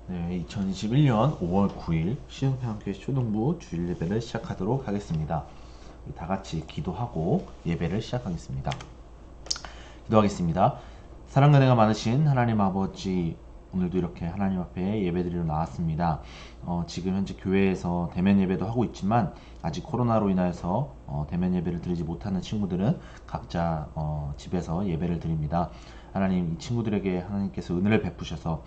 네, 2021년 5월 9일 시흥평교회 초등부 주일 예배를 시작하도록 하겠습니다. 우리 다 같이 기도하고 예배를 시작하겠습니다. 기도하겠습니다. 사랑과 은혜가 많으신 하나님 아버지, 오늘도 이렇게 하나님 앞에 예배드리러 나왔습니다. 지금 현재 교회에서 대면 예배도 하고 있지만 아직 코로나로 인하여서 대면 예배를 드리지 못하는 친구들은 각자 집에서 예배를 드립니다. 하나님, 이 친구들에게 하나님께서 은혜를 베푸셔서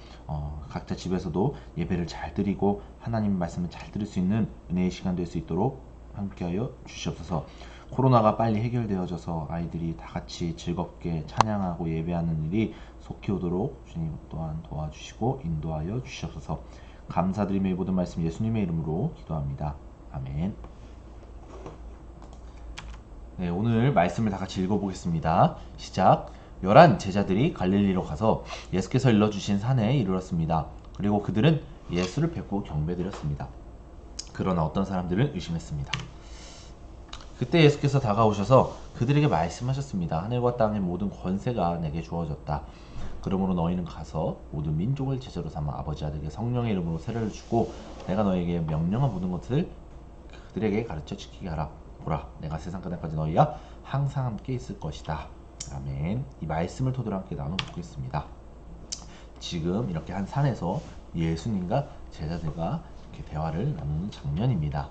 각자 집에서도 예배를 잘 드리고 하나님 말씀을 잘 들을 수 있는 은혜의 시간 될 수 있도록 함께하여 주시옵소서. 코로나가 빨리 해결되어져서 아이들이 다 같이 즐겁게 찬양하고 예배하는 일이 속히 오도록 주님 또한 도와주시고 인도하여 주시옵소서. 감사드리며 이 모든 말씀 예수님의 이름으로 기도합니다. 아멘. 네, 오늘 말씀을 다 같이 읽어보겠습니다. 시작. 11 제자들이 갈릴리로 가서 예수께서 일러주신 산에 이르렀습니다. 그리고 그들은 예수를 뵙고 경배드렸습니다. 그러나 어떤 사람들은 의심했습니다. 그때 예수께서 다가오셔서 그들에게 말씀하셨습니다. 하늘과 땅의 모든 권세가 내게 주어졌다. 그러므로 너희는 가서 모든 민족을 제자로 삼아 아버지 아들에게 성령의 이름으로 세례를 주고 내가 너희에게 명령한 모든 것을 그들에게 가르쳐 지키게 하라. 보라, 내가 세상 끝날까지 너희와 항상 함께 있을 것이다. 아멘. 이 말씀을 토대로 함께 나눠보겠습니다. 지금 이렇게 한 산에서 예수님과 제자들과 이렇게 대화를 나누는 장면입니다.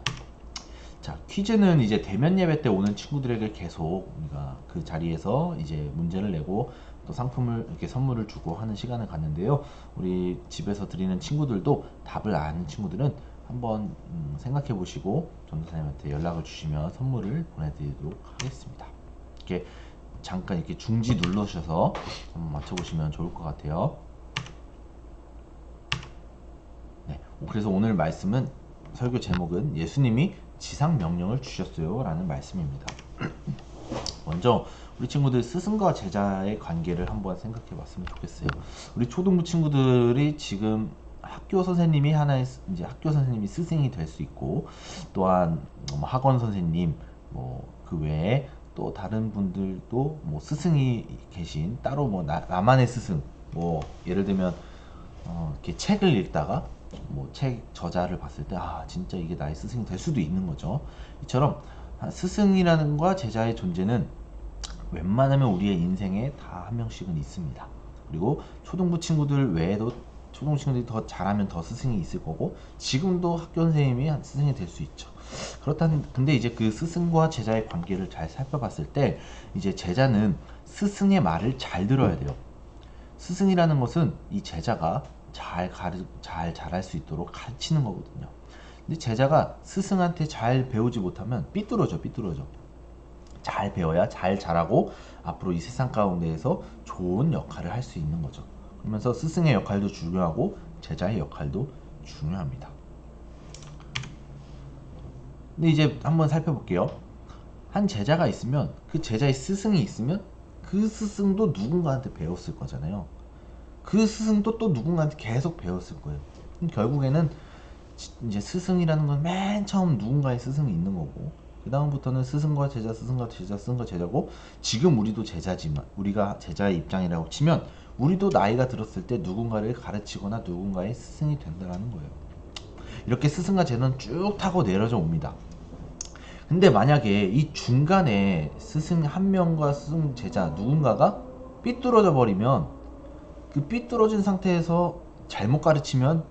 자, 퀴즈는 이제 대면 예배 때 오는 친구들에게 계속 우리가 그 자리에서 이제 문제를 내고 또 상품을 이렇게 선물을 주고 하는 시간을 갖는데요. 우리 집에서 드리는 친구들도 답을 아는 친구들은 한번 생각해 보시고 전도사님한테 연락을 주시면 선물을 보내드리도록 하겠습니다. 이렇게 잠깐 이렇게 중지 눌러주셔서 한번 맞춰보시면 좋을 것 같아요. 네, 그래서 오늘 말씀은 설교 제목은 예수님이 지상 명령을 주셨어요 라는 말씀입니다. 먼저 우리 친구들 스승과 제자의 관계를 한번 생각해 봤으면 좋겠어요. 우리 초등부 친구들이 지금 학교 선생님이 하나의 이제 학교 선생님이 스승이 될 수 있고 또한 학원 선생님 뭐 그 외에 또 다른 분들도 뭐 스승이 계신 따로 뭐 나만의 스승 뭐 예를 들면 이렇게 책을 읽다가 뭐 책 저자를 봤을 때 아 진짜 이게 나의 스승이 될 수도 있는 거죠. 이처럼 스승이라는 과 제자의 존재는 웬만하면 우리의 인생에 다 한 명씩은 있습니다. 그리고 초등부 친구들 외에도 초등 친구들이 더 잘하면 더 스승이 있을 거고 지금도 학교 선생님이 스승이 될 수 있죠. 그렇다는 근데 이제 그 스승과 제자의 관계를 잘 살펴봤을 때 이제 제자는 스승의 말을 잘 들어야 돼요. 스승이라는 것은 이 제자가 잘 자랄 수 있도록 가르치는 거거든요. 근데 제자가 스승한테 잘 배우지 못하면 삐뚤어져. 잘 배워야 잘 자라고 앞으로 이 세상 가운데에서 좋은 역할을 할 수 있는 거죠. 그러면서 스승의 역할도 중요하고 제자의 역할도 중요합니다. 근데 이제 한번 살펴볼게요. 한 제자가 있으면 그 제자의 스승이 있으면 그 스승도 누군가한테 배웠을 거잖아요. 그 스승도 또 누군가한테 계속 배웠을 거예요. 결국에는 이제 스승이라는 건 맨 처음 누군가의 스승이 있는 거고 그 다음부터는 스승과 제자, 스승과 제자, 스승과 제자고 지금 우리도 제자지만 우리가 제자의 입장이라고 치면 우리도 나이가 들었을 때 누군가를 가르치거나 누군가의 스승이 된다는 거예요. 이렇게 스승과 제자는 쭉 타고 내려져 옵니다. 근데 만약에 이 중간에 스승 한 명과 스승 제자 누군가가 삐뚤어져 버리면 그 삐뚤어진 상태에서 잘못 가르치면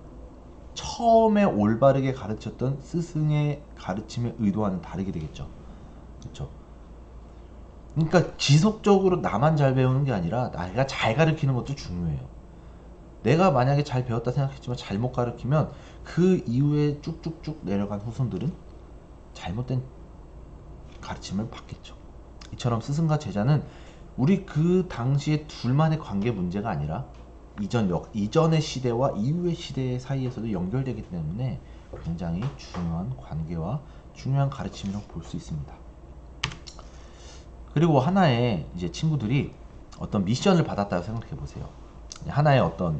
처음에 올바르게 가르쳤던 스승의 가르침의 의도와는 다르게 되겠죠. 그렇죠? 그러니까 지속적으로 나만 잘 배우는 게 아니라 내가 잘 가르치는 것도 중요해요. 내가 만약에 잘 배웠다 생각했지만 잘못 가르치면 그 이후에 쭉쭉쭉 내려간 후손들은 잘못된 가르침을 받겠죠. 이처럼 스승과 제자는 우리 그 당시에 둘만의 관계 문제가 아니라 이전의 시대와 이후의 시대 사이에서도 연결되기 때문에 굉장히 중요한 관계와 중요한 가르침이라고 볼 수 있습니다. 그리고 하나의 이제 친구들이 어떤 미션을 받았다고 생각해 보세요. 하나의 어떤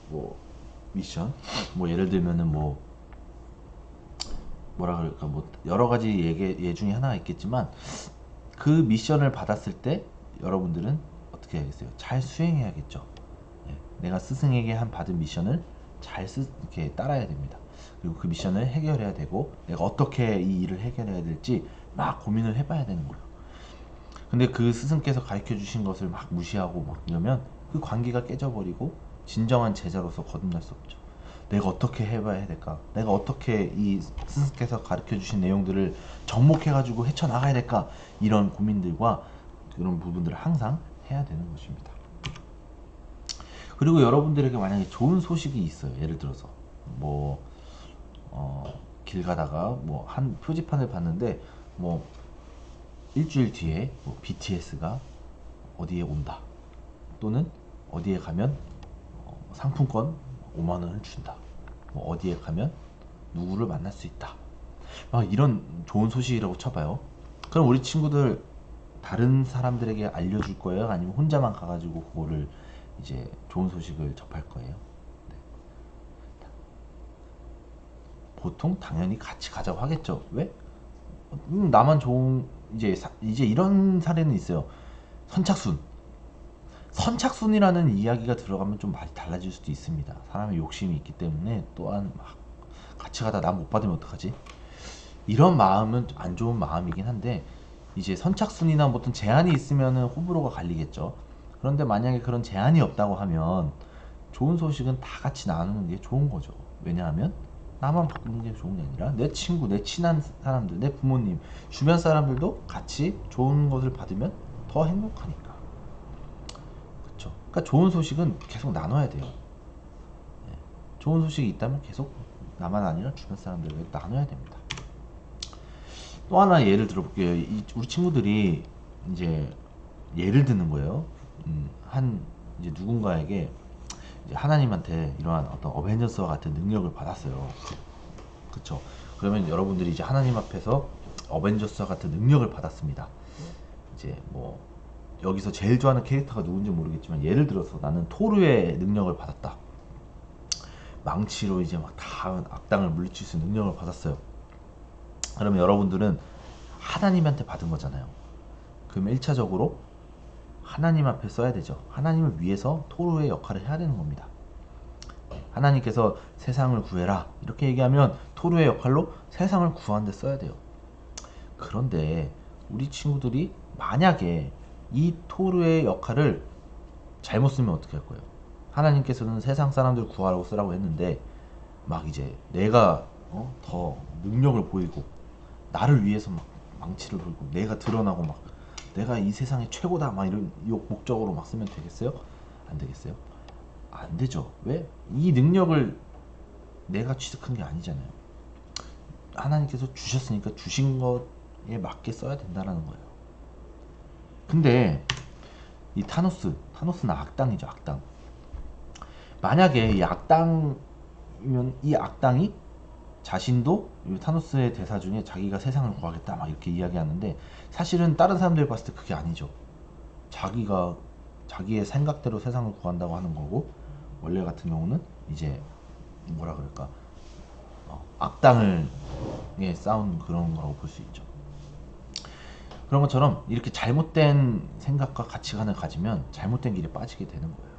뭐 미션, 뭐 예를 들면은 뭐 뭐라 그럴까 뭐 여러 가지 예 중에 하나가 있겠지만 그 미션을 받았을 때 여러분들은 어떻게 해야겠어요? 잘 수행해야겠죠. 예, 내가 스승에게 받은 미션을 이렇게 따라야 됩니다. 그리고 그 미션을 해결해야 되고 내가 어떻게 이 일을 해결해야 될지 막 고민을 해봐야 되는 거예요. 근데 그 스승께서 가르쳐 주신 것을 막 무시하고 막 이러면 그 관계가 깨져버리고 진정한 제자로서 거듭날 수 없죠. 내가 어떻게 해봐야 될까? 내가 어떻게 이 스승께서 가르쳐 주신 내용들을 접목해가지고 헤쳐나가야 될까? 이런 고민들과 그런 부분들을 항상 해야 되는 것입니다. 그리고 여러분들에게 만약에 좋은 소식이 있어요. 예를 들어서 뭐 길 가다가 뭐 한 표지판을 봤는데 뭐 일주일 뒤에 뭐 BTS가 어디에 온다, 또는 어디에 가면 상품권 5만 원을 준다, 뭐 어디에 가면 누구를 만날 수 있다, 막 이런 좋은 소식이라고 쳐봐요. 그럼 우리 친구들 다른 사람들에게 알려줄 거예요? 아니면 혼자만 가가지고 그거를 이제 좋은 소식을 접할 거예요? 네. 보통 당연히 같이 가자고 하겠죠. 왜? 나만 좋은, 이제 이런 사례는 있어요. 선착순. 선착순이라는 이야기가 들어가면 좀 많이 달라질 수도 있습니다. 사람의 욕심이 있기 때문에, 또한 막 같이 가다 나 못 받으면 어떡하지? 이런 마음은 안 좋은 마음이긴 한데, 이제 선착순이나 어떤 제한이 있으면은 호불호가 갈리겠죠. 그런데 만약에 그런 제한이 없다고 하면 좋은 소식은 다 같이 나누는 게 좋은 거죠. 왜냐하면 나만 받는 게 좋은 게 아니라 내 친구, 내 친한 사람들, 내 부모님, 주변 사람들도 같이 좋은 것을 받으면 더 행복하니까. 그렇죠. 그러니까 좋은 소식은 계속 나눠야 돼요. 네. 좋은 소식이 있다면 계속 나만 아니라 주변 사람들에게 나눠야 됩니다. 또 하나 예를 들어볼게요. 우리 친구들이 이제 예를 드는 거예요. 이제 누군가에게 이제 하나님한테 이러한 어떤 어벤져스와 같은 능력을 받았어요. 그쵸? 그러면 여러분들이 이제 하나님 앞에서 어벤져스와 같은 능력을 받았습니다. 이제 뭐 여기서 제일 좋아하는 캐릭터가 누군지 모르겠지만, 예를 들어서 나는 토르의 능력을 받았다. 망치로 이제 막 다 악당을 물리칠 수 있는 능력을 받았어요. 그러면 여러분들은 하나님한테 받은 거잖아요. 그러면 1차적으로 하나님 앞에 써야 되죠. 하나님을 위해서 토르의 역할을 해야 되는 겁니다. 하나님께서 세상을 구해라 이렇게 얘기하면 토르의 역할로 세상을 구하는 데 써야 돼요. 그런데 우리 친구들이 만약에 이 토르의 역할을 잘못 쓰면 어떻게 할 거예요? 하나님께서는 세상 사람들 구하라고 쓰라고 했는데 막 이제 내가 더 능력을 보이고 나를 위해서 막 망치를 들고 내가 드러나고 막 내가 이 세상의 최고다 막 이런 목적으로 막 쓰면 되겠어요? 안 되겠어요? 안 되죠. 왜? 이 능력을 내가 취득한 게 아니잖아요. 하나님께서 주셨으니까 주신 것에 맞게 써야 된다는 거예요. 근데 이 타노스는 악당이죠. 악당. 만약에 이 악당이면 이 악당이 자신도 타노스의 대사 중에 자기가 세상을 구하겠다 막 이렇게 이야기하는데, 사실은 다른 사람들이 봤을 때 그게 아니죠. 자기가 자기의 생각대로 세상을 구한다고 하는 거고, 원래 같은 경우는 이제 뭐라 그럴까, 악당을 싸운 그런 거라고 볼 수 있죠. 그런 것처럼 이렇게 잘못된 생각과 가치관을 가지면 잘못된 길에 빠지게 되는 거예요.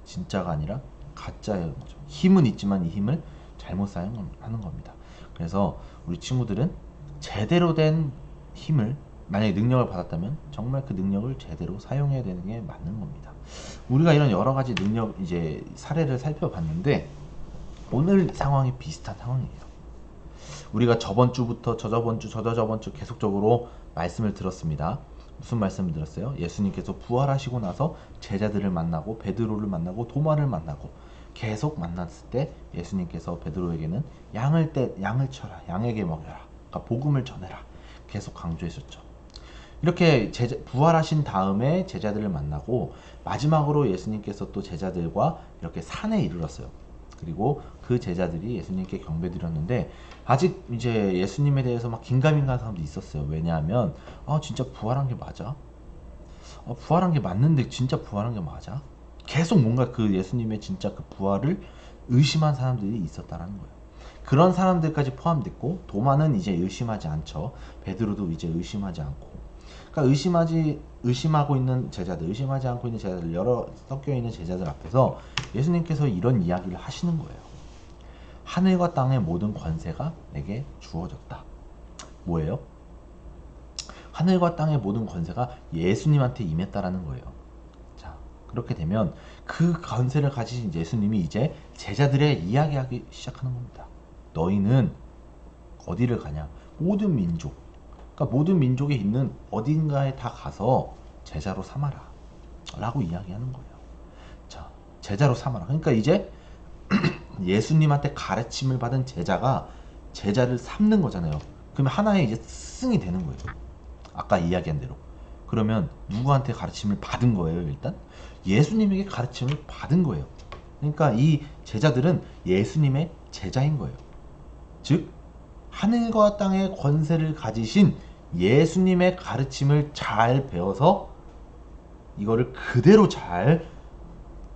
진짜가 아니라 가짜인 거죠. 힘은 있지만 이 힘을 잘못 사용하는 겁니다. 그래서 우리 친구들은 제대로 된 힘을, 만약에 능력을 받았다면 정말 그 능력을 제대로 사용해야 되는 게 맞는 겁니다. 우리가 이런 여러 가지 능력 이제 사례를 살펴봤는데, 오늘 상황이 비슷한 상황이에요. 우리가 저번 주부터 저저번 주 계속적으로 말씀을 들었습니다. 무슨 말씀을 들었어요? 예수님께서 부활하시고 나서 제자들을 만나고 베드로를 만나고 도마를 만나고 계속 만났을 때 예수님께서 베드로에게는 양을 쳐라, 양에게 먹여라, 그러니까 복음을 전해라 계속 강조했었죠. 이렇게 부활하신 다음에 제자들을 만나고 마지막으로 예수님께서 또 제자들과 이렇게 산에 이르렀어요. 그리고 그 제자들이 예수님께 경배드렸는데, 아직 이제 예수님에 대해서 막 긴가민가한 사람도 있었어요. 왜냐하면 진짜 부활한 게 맞아? 부활한 게 맞는데 진짜 부활한 게 맞아? 계속 뭔가 그 예수님의 진짜 그 부활을 의심한 사람들이 있었다라는 거예요. 그런 사람들까지 포함됐고, 도마는 이제 의심하지 않죠. 베드로도 이제 의심하지 않고. 그러니까 의심하고 있는 제자들, 의심하지 않고 있는 제자들, 여러 섞여 있는 제자들 앞에서 예수님께서 이런 이야기를 하시는 거예요. 하늘과 땅의 모든 권세가 내게 주어졌다. 뭐예요? 하늘과 땅의 모든 권세가 예수님한테 임했다라는 거예요. 자, 그렇게 되면 그 권세를 가지신 예수님이 이제 제자들의 이야기하기 시작하는 겁니다. 너희는 어디를 가냐? 모든 민족, 그러니까 모든 민족에 있는 어딘가에 다 가서 제자로 삼아라 라고 이야기하는 거예요. 자, 제자로 삼아라. 그러니까 이제 예수님한테 가르침을 받은 제자가 제자를 삼는 거잖아요. 그러면 하나의 이제 스승이 되는 거예요. 아까 이야기한 대로. 그러면 누구한테 가르침을 받은 거예요? 일단 예수님에게 가르침을 받은 거예요. 그러니까 이 제자들은 예수님의 제자인 거예요. 즉 하늘과 땅의 권세를 가지신 예수님의 가르침을 잘 배워서 이거를 그대로 잘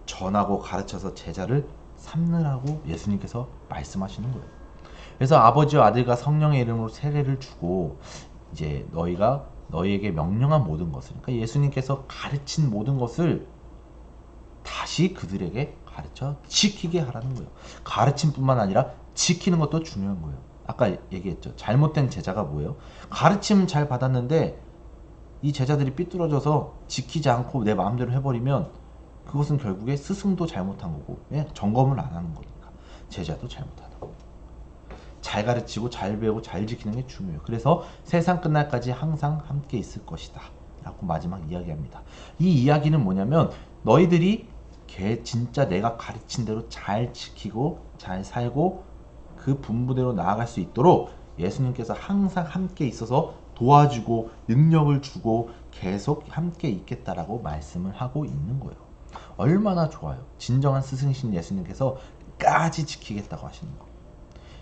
전하고 가르쳐서 제자를 삼느라고 예수님께서 말씀하시는 거예요. 그래서 아버지와 아들과 성령의 이름으로 세례를 주고 이제 너희가 너희에게 명령한 모든 것을, 그러니까 예수님께서 가르친 모든 것을 다시 그들에게 가르쳐 지키게 하라는 거예요. 가르침뿐만 아니라 지키는 것도 중요한 거예요. 아까 얘기했죠. 잘못된 제자가 뭐예요? 가르침은 잘 받았는데 이 제자들이 삐뚤어져서 지키지 않고 내 마음대로 해버리면 그것은 결국에 스승도 잘못한 거고, 왜? 점검을 안 하는 거니까 제자도 잘못하는 거고. 잘 가르치고 잘 배우고 잘 지키는 게 중요해요. 그래서 세상 끝날까지 항상 함께 있을 것이다 라고 마지막 이야기합니다. 이 이야기는 뭐냐면 너희들이 진짜 내가 가르친 대로 잘 지키고 잘 살고 그 분부대로 나아갈 수 있도록 예수님께서 항상 함께 있어서 도와주고 능력을 주고 계속 함께 있겠다라고 말씀을 하고 있는 거예요. 얼마나 좋아요. 진정한 스승이신 예수님께서 끝까지 지키겠다고 하시는 거.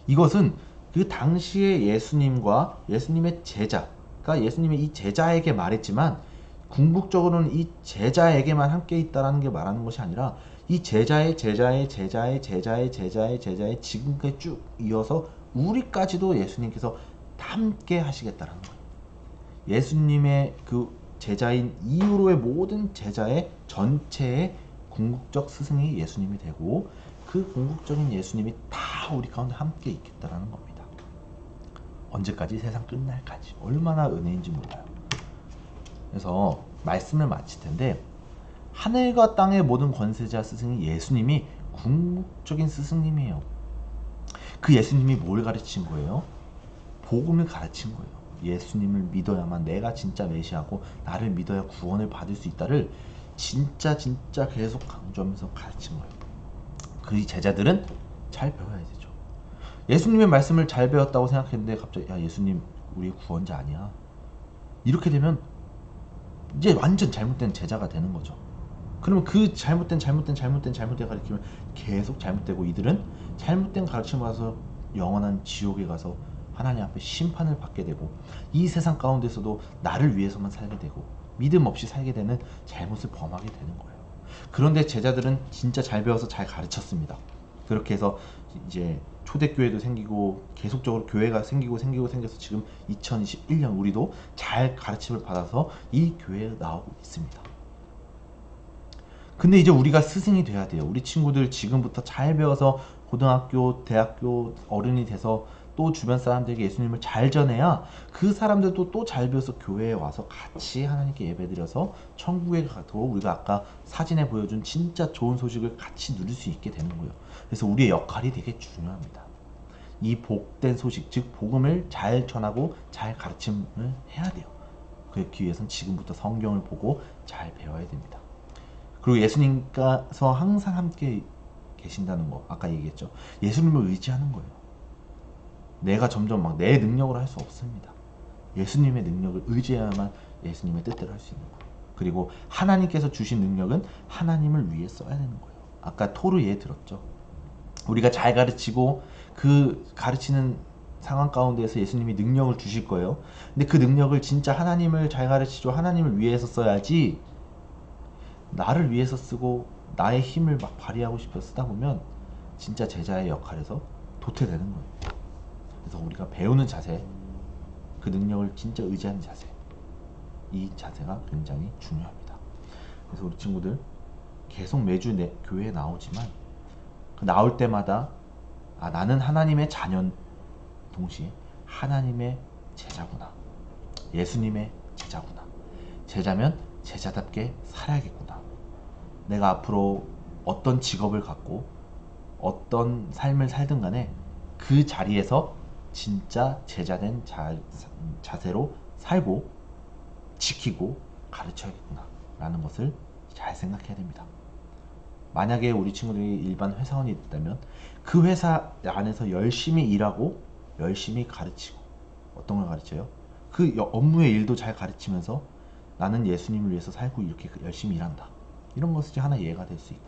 이것은 그 당시에 예수님과 예수님의 제자, 그러니까 예수님이 이 제자에게 말했지만 궁극적으로는 이 제자에게만 함께 있다라는 게 말하는 것이 아니라 이 제자의 제자의 제자의 제자의 제자의 제자의 지금까지 쭉 이어서 우리까지도 예수님께서 함께 하시겠다라는 거예요. 예수님의 그 제자인 이후로의 모든 제자의 전체의 궁극적 스승이 예수님이 되고 그 궁극적인 예수님이 다 우리 가운데 함께 있겠다라는 겁니다. 언제까지? 세상 끝날까지. 얼마나 은혜인지 몰라요. 그래서 말씀을 마칠 텐데 하늘과 땅의 모든 권세자 스승이 예수님이 궁극적인 스승님이에요. 그 예수님이 뭘 가르친 거예요? 복음을 가르친 거예요. 예수님을 믿어야만 내가 진짜 메시아고 나를 믿어야 구원을 받을 수 있다를 진짜 계속 강조하면서 가르친 거예요. 그 제자들은 잘 배워야 되죠. 예수님의 말씀을 잘 배웠다고 생각했는데 갑자기 야 예수님 우리 구원자 아니야. 이렇게 되면 이제 완전 잘못된 제자가 되는 거죠. 그러면 그 잘못된 가르침을 계속 잘못되고 이들은 잘못된 가르침을 받아서 영원한 지옥에 가서 하나님 앞에 심판을 받게 되고 이 세상 가운데서도 나를 위해서만 살게 되고 믿음 없이 살게 되는 잘못을 범하게 되는 거예요. 그런데 제자들은 진짜 잘 배워서 잘 가르쳤습니다. 그렇게 해서 이제 초대교회도 생기고 계속적으로 교회가 생겨서 지금 2021년 우리도 잘 가르침을 받아서 이 교회에 나오고 있습니다. 근데 이제 우리가 스승이 돼야 돼요. 우리 친구들 지금부터 잘 배워서 고등학교, 대학교 어른이 돼서 또 주변 사람들에게 예수님을 잘 전해야 그 사람들도 또 잘 배워서 교회에 와서 같이 하나님께 예배드려서 천국에 가도 우리가 아까 사진에 보여준 진짜 좋은 소식을 같이 누릴 수 있게 되는 거예요. 그래서 우리의 역할이 되게 중요합니다. 이 복된 소식, 즉 복음을 잘 전하고 잘 가르침을 해야 돼요. 그렇기 위해서는 지금부터 성경을 보고 잘 배워야 됩니다. 그리고 예수님께서 항상 함께 계신다는 거 아까 얘기했죠. 예수님을 의지하는 거예요. 내가 점점 막 내 능력으로 할 수 없습니다. 예수님의 능력을 의지해야만 예수님의 뜻대로 할 수 있는 거예요. 그리고 하나님께서 주신 능력은 하나님을 위해 써야 되는 거예요. 아까 토르 예 들었죠. 우리가 잘 가르치고 그 가르치는 상황 가운데에서 예수님이 능력을 주실 거예요. 근데 그 능력을 진짜 하나님을 잘 가르치죠. 하나님을 위해서 써야지 나를 위해서 쓰고 나의 힘을 막 발휘하고 싶어 쓰다 보면 진짜 제자의 역할에서 도태되는 거예요. 그래서 우리가 배우는 자세, 그 능력을 진짜 의지하는 자세, 이 자세가 굉장히 중요합니다. 그래서 우리 친구들 계속 매주 교회에 나오지만 그 나올 때마다 아, 나는 하나님의 자녀 동시에 하나님의 제자구나. 예수님의 제자구나. 제자면 제자답게 살아야겠구나. 내가 앞으로 어떤 직업을 갖고 어떤 삶을 살든 간에 그 자리에서 진짜 제자된 자세로 살고 지키고 가르쳐야겠구나 라는 것을 잘 생각해야 됩니다. 만약에 우리 친구들이 일반 회사원이 있다면 그 회사 안에서 열심히 일하고 열심히 가르치고, 어떤 걸 가르쳐요? 그 업무의 일도 잘 가르치면서 나는 예수님을 위해서 살고 이렇게 열심히 일한다, 이런 것이 하나 이해가 될 수 있고,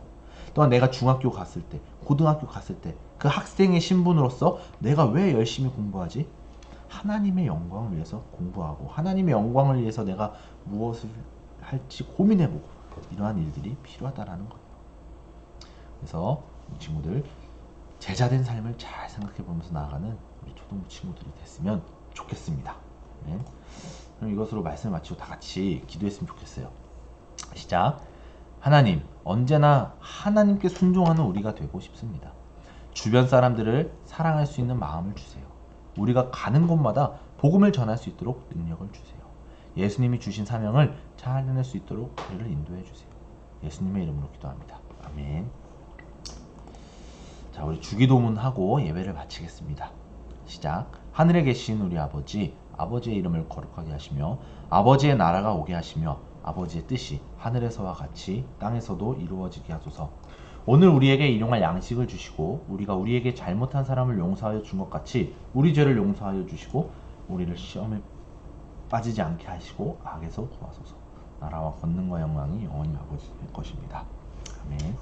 또한 내가 중학교 갔을 때, 고등학교 갔을 때 그 학생의 신분으로서 내가 왜 열심히 공부하지? 하나님의 영광을 위해서 공부하고 하나님의 영광을 위해서 내가 무엇을 할지 고민해보고, 이러한 일들이 필요하다라는 거예요. 그래서 이 친구들 제자된 삶을 잘 생각해보면서 나아가는 우리 초등부 친구들이 됐으면 좋겠습니다. 네. 그럼 이것으로 말씀을 마치고 다 같이 기도했으면 좋겠어요. 시작. 하나님, 언제나 하나님께 순종하는 우리가 되고 싶습니다. 주변 사람들을 사랑할 수 있는 마음을 주세요. 우리가 가는 곳마다 복음을 전할 수 있도록 능력을 주세요. 예수님이 주신 사명을 잘 해낼 수 있도록 우리를 인도해 주세요. 예수님의 이름으로 기도합니다. 아멘. 자, 우리 주기도문 하고 예배를 마치겠습니다. 시작. 하늘에 계신 우리 아버지, 아버지의 이름을 거룩하게 하시며 아버지의 나라가 오게 하시며 아버지의 뜻이 하늘에서와 같이 땅에서도 이루어지게 하소서. 오늘 우리에게 일용할 양식을 주시고 우리가 우리에게 잘못한 사람을 용서하여 준 것 같이 우리 죄를 용서하여 주시고 우리를 시험에 빠지지 않게 하시고 악에서 구하소서. 나라와 권능과 영광이 영원히 아버지의 것입니다. 아멘.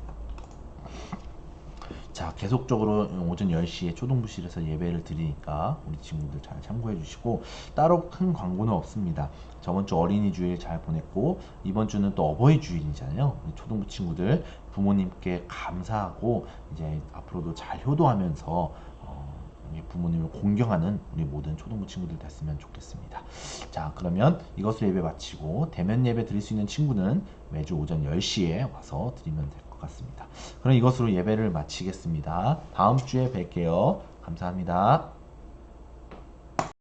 자, 계속적으로 오전 10시에 초등부실에서 예배를 드리니까 우리 친구들 잘 참고해 주시고, 따로 큰 광고는 없습니다. 저번 주 어린이 주일 잘 보냈고 이번 주는 또 어버이 주일이잖아요. 우리 초등부 친구들 부모님께 감사하고 이제 앞으로도 잘 효도하면서 부모님을 공경하는 우리 모든 초등부 친구들 됐으면 좋겠습니다. 자, 그러면 이것으로 예배 마치고 대면 예배 드릴 수 있는 친구는 매주 오전 10시에 와서 드리면 될 것 같습니다. 그럼 이것으로 예배를 마치겠습니다. 다음 주에 뵐게요. 감사합니다.